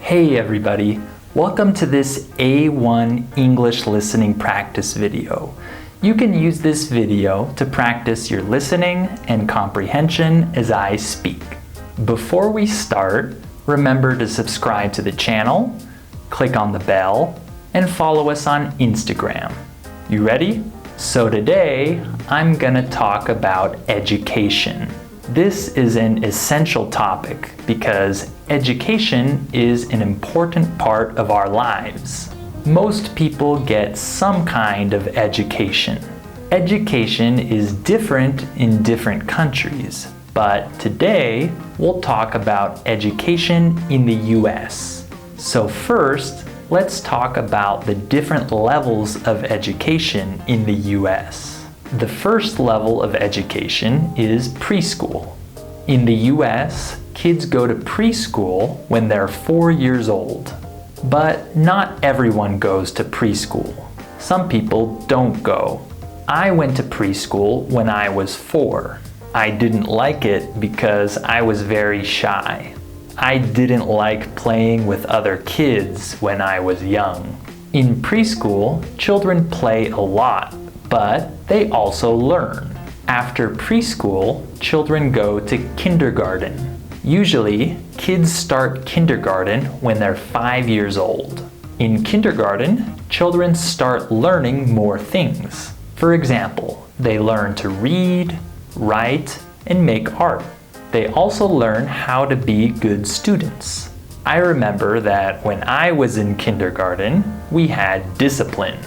Hey everybody, welcome to this A1 English listening practice video. You can use this video to practice your listening and comprehension as I speak. Before we start, remember to subscribe to the channel, click on the bell, and follow us on Instagram. You ready? So today, I'm gonna talk about education. This is an essential topic because education is an important part of our lives. Most people get some kind of education. Education is different in different countries, but today we'll talk about education in the US. So first, let's talk about the different levels of education in the US. The first level of education is preschool. In the US, kids go to preschool when they're 4 years old. But not everyone goes to preschool. Some people don't go. I went to preschool when I was 4. I didn't like it because I was very shy. I didn't like playing with other kids when I was young. In preschool, children play a lot, but they also learn. After preschool, children go to kindergarten. Usually, kids start kindergarten when they're 5 years old. In kindergarten, children start learning more things. For example, they learn to read, write, and make art. They also learn how to be good students. I remember that when I was in kindergarten, we had discipline.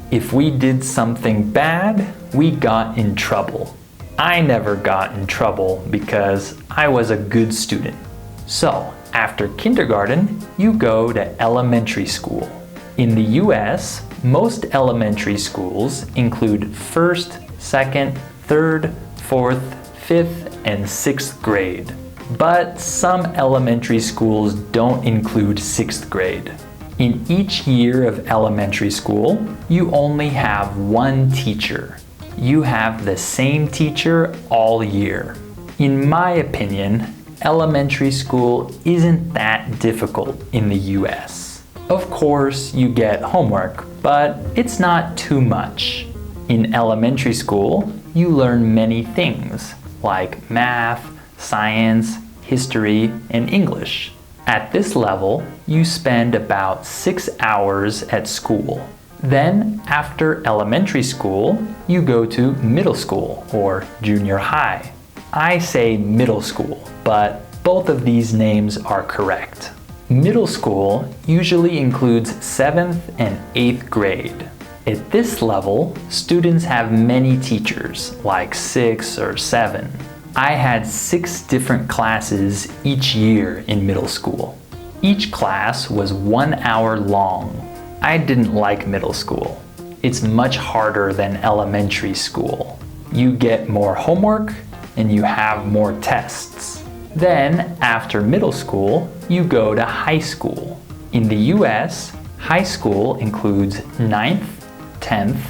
If we did something bad, we got in trouble. I never got in trouble because I was a good student. So, after kindergarten, you go to elementary school. In the US, most elementary schools include 1st, 2nd, 3rd, 4th, 5th, and 6th grade. But some elementary schools don't include 6th grade. In each year of elementary school, you only have one teacher. You have the same teacher all year. In my opinion, elementary school isn't that difficult in the US. Of course, you get homework, but it's not too much. In elementary school, you learn many things like math, science, history, and English. At this level, you spend about 6 hours at school. Then, after elementary school, you go to middle school or junior high. I say middle school, but both of these names are correct. Middle school usually includes 7th and 8th grade. At this level, students have many teachers, like 6 or 7. I had 6 different classes each year in middle school. Each class was 1 hour long. I didn't like middle school. It's much harder than elementary school. You get more homework and you have more tests. Then, after middle school, you go to high school. In the US, high school includes 9th, 10th,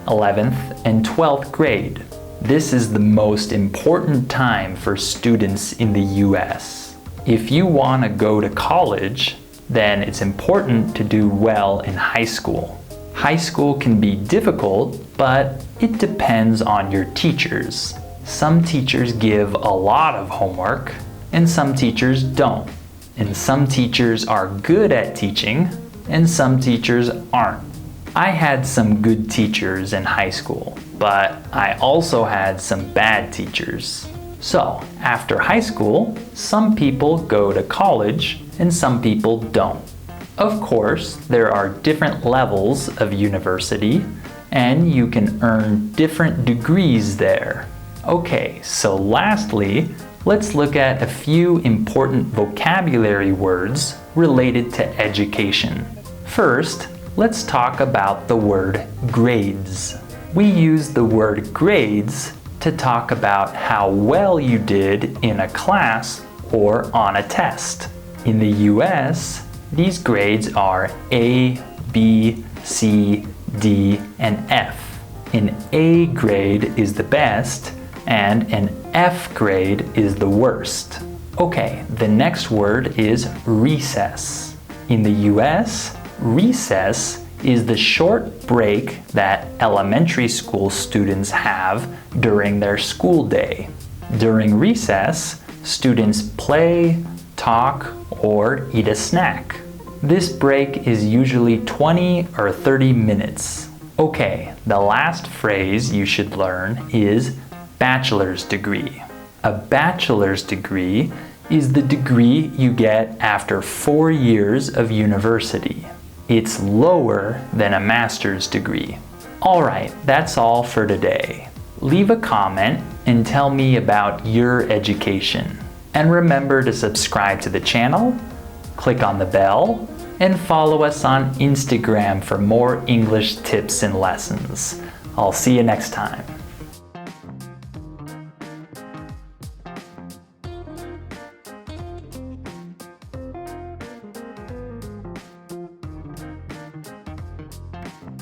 11th, and 12th grade. This is the most important time for students in the US. If you want to go to college, then it's important to do well in high school. High school can be difficult, but it depends on your teachers. Some teachers give a lot of homework, and some teachers don't. And some teachers are good at teaching, and some teachers aren't. I had some good teachers in high school, but I also had some bad teachers. So, after high school, some people go to college and some people don't. Of course, there are different levels of university, and you can earn different degrees there. Okay, so lastly, let's look at a few important vocabulary words related to education. First, let's talk about the word grades. We use the word grades to talk about how well you did in a class or on a test. In the US, these grades are A, B, C, D, and F. An A grade is the best, and an F grade is the worst. Okay, the next word is recess. In the US, recess is the short break that elementary school students have during their school day. During recess, students play, talk, or eat a snack. This break is usually 20 or 30 minutes. Okay, the last phrase you should learn is bachelor's degree. A bachelor's degree is the degree you get after 4 years of university. It's lower than a master's degree. Alright, that's all for today. Leave a comment and tell me about your education. And remember to subscribe to the channel, click on the bell, and follow us on Instagram for more English tips and lessons. I'll see you next time.